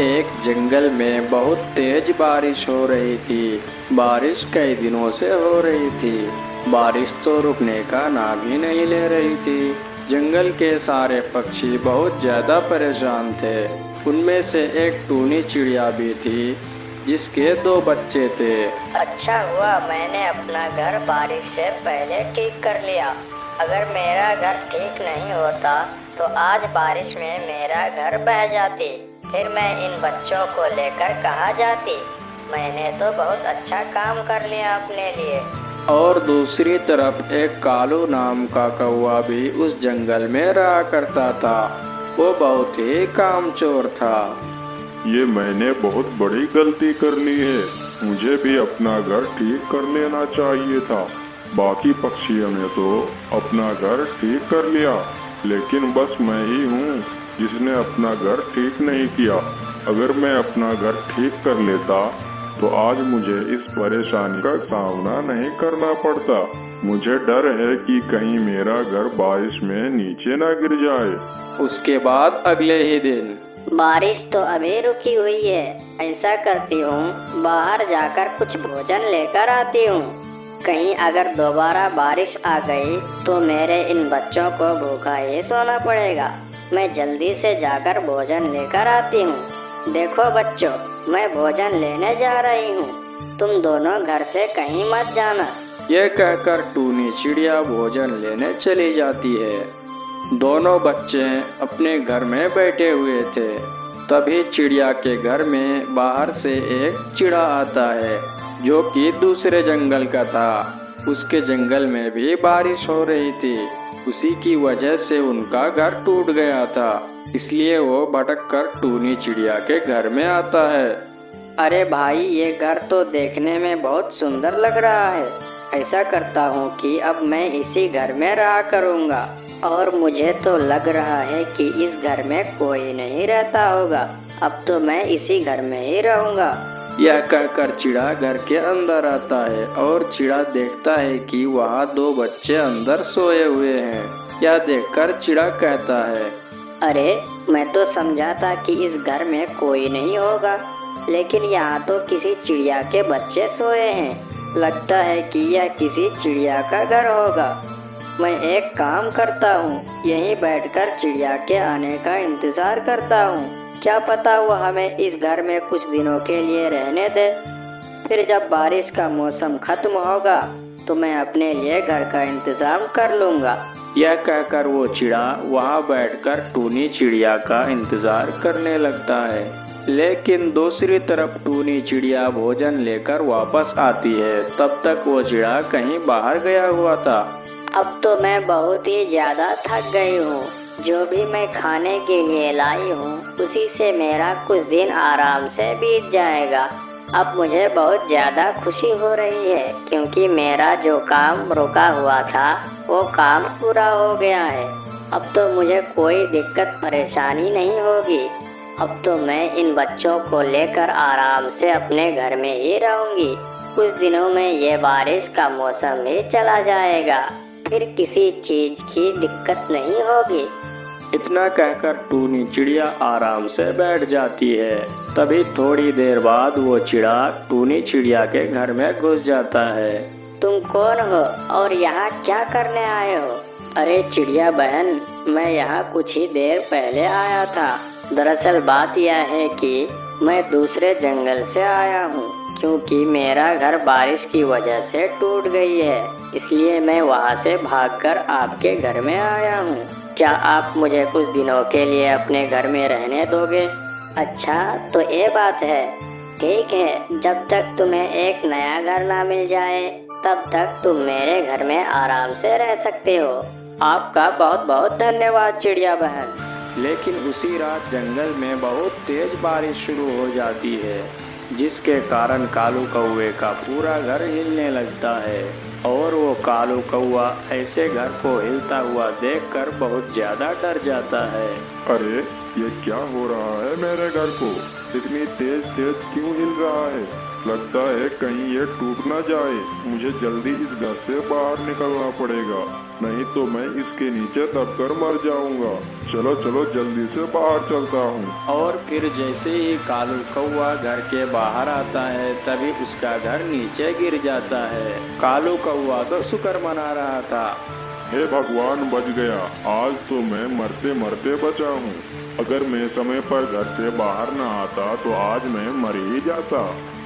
एक जंगल में बहुत तेज बारिश हो रही थी। बारिश कई दिनों से हो रही थी। बारिश तो रुकने का नाम ही नहीं ले रही थी। जंगल के सारे पक्षी बहुत ज्यादा परेशान थे। उनमें से एक टूनी चिड़िया भी थी जिसके दो बच्चे थे। अच्छा हुआ मैंने अपना घर बारिश से पहले ठीक कर लिया। अगर मेरा घर ठीक नहीं होता तो आज बारिश में मेरा घर बह जाती, फिर मैं इन बच्चों को लेकर कहाँ जाती। मैंने तो बहुत अच्छा काम कर लिया अपने लिए। और दूसरी तरफ एक कालू नाम का कौवा भी उस जंगल में रहा करता था। वो बहुत ही कामचोर था। ये मैंने बहुत बड़ी गलती कर ली है। मुझे भी अपना घर ठीक कर लेना चाहिए था। बाकी पक्षियों ने तो अपना घर ठीक कर लिया, लेकिन बस मैं ही हूँ जिसने अपना घर ठीक नहीं किया। अगर मैं अपना घर ठीक कर लेता तो आज मुझे इस परेशानी का सामना नहीं करना पड़ता। मुझे डर है कि कहीं मेरा घर बारिश में नीचे ना गिर जाए। उसके बाद अगले ही दिन बारिश तो अभी रुकी हुई है। ऐसा करती हूँ, बाहर जाकर कुछ भोजन लेकर आती हूँ। कहीं अगर दोबारा बारिश आ गई तो मेरे इन बच्चों को भूखा ही सोना पड़ेगा। मैं जल्दी से जाकर भोजन लेकर आती हूँ। देखो बच्चों, मैं भोजन लेने जा रही हूँ। तुम दोनों घर से कहीं मत जाना। यह कहकर टूनी चिड़िया भोजन लेने चली जाती है। दोनों बच्चे अपने घर में बैठे हुए थे। तभी चिड़िया के घर में बाहर से एक चिड़ा आता है जो कि दूसरे जंगल का था। उसके जंगल में भी बारिश हो रही थी। उसी की वजह से उनका घर टूट गया था, इसलिए वो भटक कर टूनी चिड़िया के घर में आता है। अरे भाई, ये घर तो देखने में बहुत सुंदर लग रहा है। ऐसा करता हूँ कि अब मैं इसी घर में रहा करूँगा। और मुझे तो लग रहा है कि इस घर में कोई नहीं रहता होगा। अब तो मैं इसी घर में ही रहूँगा। यह कहकर चिड़ा घर के अंदर आता है और चिड़ा देखता है कि वहाँ दो बच्चे अंदर सोए हुए हैं। यह देखकर चिड़ा कहता है, अरे, मैं तो समझा था कि इस घर में कोई नहीं होगा, लेकिन यहाँ तो किसी चिड़िया के बच्चे सोए हैं। लगता है कि यह किसी चिड़िया का घर होगा। मैं एक काम करता हूँ, यहीं बैठकर चिड़िया के आने का इंतजार करता हूँ। क्या पता वो हमें इस घर में कुछ दिनों के लिए रहने दे। फिर जब बारिश का मौसम खत्म होगा तो मैं अपने लिए घर का इंतजाम कर लूँगा। यह कहकर वो चिड़ा वहाँ बैठकर टूनी चिड़िया का इंतजार करने लगता है। लेकिन दूसरी तरफ टूनी चिड़िया भोजन लेकर वापस आती है। तब तक वो चिड़ा कहीं बाहर गया हुआ था। अब तो मैं बहुत ही ज्यादा थक गई हूँ। जो भी मैं खाने के लिए लाई हूँ उसी से मेरा कुछ दिन आराम से बीत जाएगा। अब मुझे बहुत ज्यादा खुशी हो रही है क्योंकि मेरा जो काम रुका हुआ था वो काम पूरा हो गया है। अब तो मुझे कोई दिक्कत परेशानी नहीं होगी। अब तो मैं इन बच्चों को लेकर आराम से अपने घर में ही रहूंगी। कुछ दिनों में ये बारिश का मौसम भी चला जाएगा, फिर किसी चीज की दिक्कत नहीं होगी। इतना कहकर टूनी चिड़िया आराम से बैठ जाती है। तभी थोड़ी देर बाद वो चिड़ा टूनी चिड़िया के घर में घुस जाता है। तुम कौन हो और यहाँ क्या करने आए हो? अरे चिड़िया बहन, मैं यहाँ कुछ ही देर पहले आया था। दरअसल बात यह है कि मैं दूसरे जंगल से आया हूँ क्योंकि मेरा घर बारिश की वजह से टूट गई है। इसलिए मैं वहाँ से भागकर आपके घर में आया हूँ। क्या आप मुझे कुछ दिनों के लिए अपने घर में रहने दोगे? अच्छा, तो ये बात है। ठीक है, जब तक तुम्हें एक नया घर ना मिल जाए तब तक तुम मेरे घर में आराम से रह सकते हो। आपका बहुत बहुत धन्यवाद चिड़िया बहन। लेकिन उसी रात जंगल में बहुत तेज बारिश शुरू हो जाती है, जिसके कारण कालू कौवे का पूरा घर हिलने लगता है। और वो कालू कौवा ऐसे घर को हिलता हुआ देखकर बहुत ज्यादा डर जाता है। अरे, ये क्या हो रहा है? मेरे घर को इतनी तेज तेज क्यों हिल रहा है? लगता है कहीं ये टूट ना जाए। मुझे जल्दी इस घर से बाहर निकलना पड़ेगा। नहीं तो मैं इसके नीचे दबकर मर जाऊंगा। चलो चलो जल्दी से बाहर चलता हूँ। और फिर जैसे ही कालू कौवा घर के बाहर आता है तभी उसका घर नीचे गिर जाता है। कालू कौवा तो शुक्र मना रहा था। हे भगवान, बच गया। आज तो मैं मरते मरते बचा हूँ। अगर मैं समय पर घर से बाहर न आता तो आज मैं मर ही जाता।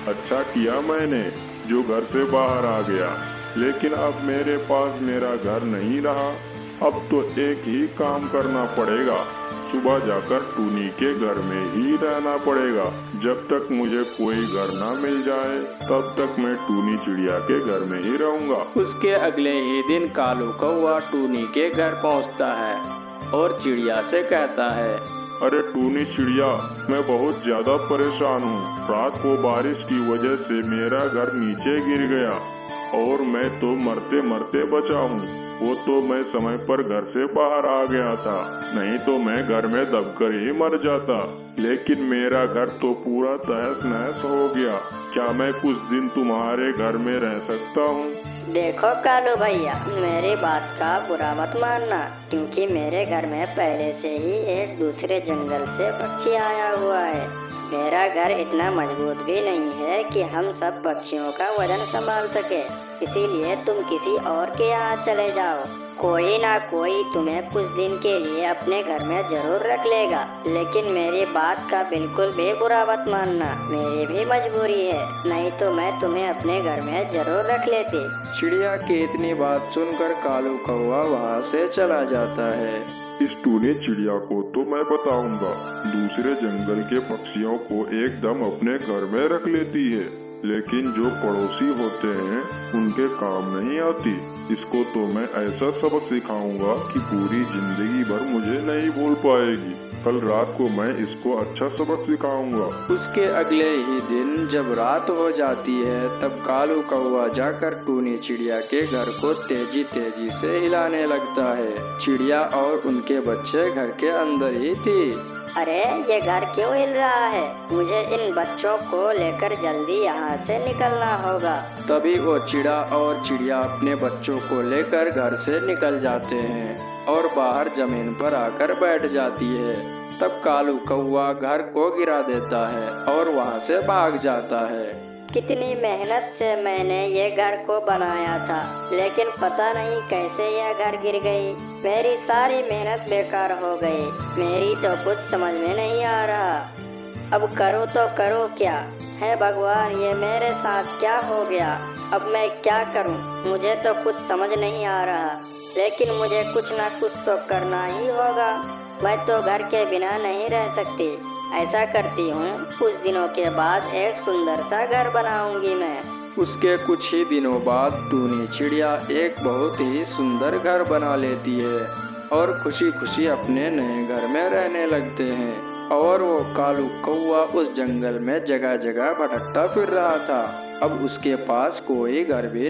अच्छा किया मैंने जो घर से बाहर आ गया। लेकिन अब मेरे पास मेरा घर नहीं रहा। अब तो एक ही काम करना पड़ेगा, सुबह जाकर टूनी के घर में ही रहना पड़ेगा। जब तक मुझे कोई घर ना मिल जाए तब तक मैं टूनी चिड़िया के घर में ही रहूंगा। उसके अगले ही दिन कालू कौवा टूनी के घर पहुंचता है और चिड़िया से कहता है, अरे टूनी चिड़िया, मैं बहुत ज्यादा परेशान हूँ। रात को बारिश की वजह से मेरा घर नीचे गिर गया और मैं तो मरते मरते बचा हूँ। वो तो मैं समय पर घर से बाहर आ गया था, नहीं तो मैं घर में दबकर ही मर जाता। लेकिन मेरा घर तो पूरा तहस नहस हो गया। क्या मैं कुछ दिन तुम्हारे घर में रह सकता हूँ? देखो कालू भैया, मेरी बात का बुरा मत मानना, क्योंकि मेरे घर में पहले से ही एक दूसरे जंगल से पक्षी आया हुआ है। मेरा घर इतना मजबूत भी नहीं है कि हम सब पक्षियों का वजन संभाल सके। इसीलिए तुम किसी और के यहाँ चले जाओ। कोई ना कोई तुम्हें कुछ दिन के लिए अपने घर में जरूर रख लेगा। लेकिन मेरी बात का बिल्कुल भी बुरा मत मानना, मेरी भी मजबूरी है, नहीं तो मैं तुम्हें अपने घर में जरूर रख लेती। चिड़िया की इतनी बात सुनकर कालू कौवा वहाँ से चला जाता है। इस टूनी चिड़िया को तो मैं बताऊंगा। दूसरे जंगल के पक्षियों को एकदम अपने घर में रख लेती है, लेकिन जो पड़ोसी होते हैं उनके काम नहीं आती। इसको तो मैं ऐसा सबक सिखाऊंगा कि पूरी जिंदगी भर मुझे नहीं भूल पाएगी। कल रात को मैं इसको अच्छा सबक सिखाऊंगा। उसके अगले ही दिन जब रात हो जाती है तब कालू कौवा जाकर टूनी चिड़िया के घर को तेजी तेजी से हिलाने लगता है। चिड़िया और उनके बच्चे घर के अंदर ही थी। अरे ये घर क्यों हिल रहा है? मुझे इन बच्चों को लेकर जल्दी यहाँ से निकलना होगा। तभी वो चिड़ा और चिड़िया अपने बच्चों को लेकर घर से निकल जाते हैं और बाहर जमीन पर आकर बैठ जाती है। तब कालू कौवा घर को गिरा देता है और वहाँ से भाग जाता है। कितनी मेहनत से मैंने ये घर को बनाया था, लेकिन पता नहीं कैसे यह घर गिर गई। मेरी सारी मेहनत बेकार हो गई। मेरी तो कुछ समझ में नहीं आ रहा। अब करूँ तो करूँ क्या? है भगवान, ये मेरे साथ क्या हो गया? अब मैं क्या करूँ? मुझे तो कुछ समझ नहीं आ रहा, लेकिन मुझे कुछ ना कुछ तो करना ही होगा। मैं तो घर के बिना नहीं रह सकती। ऐसा करती हूँ, कुछ दिनों के बाद एक सुंदर सा घर बनाऊंगी मैं। उसके कुछ ही दिनों बाद टूनी चिड़िया एक बहुत ही सुंदर घर बना लेती है और खुशी खुशी अपने नए घर में रहने लगते हैं। और वो कालू कौवा उस जंगल में जगह जगह भटकता फिर रहा था। अब उसके पास कोई घर भी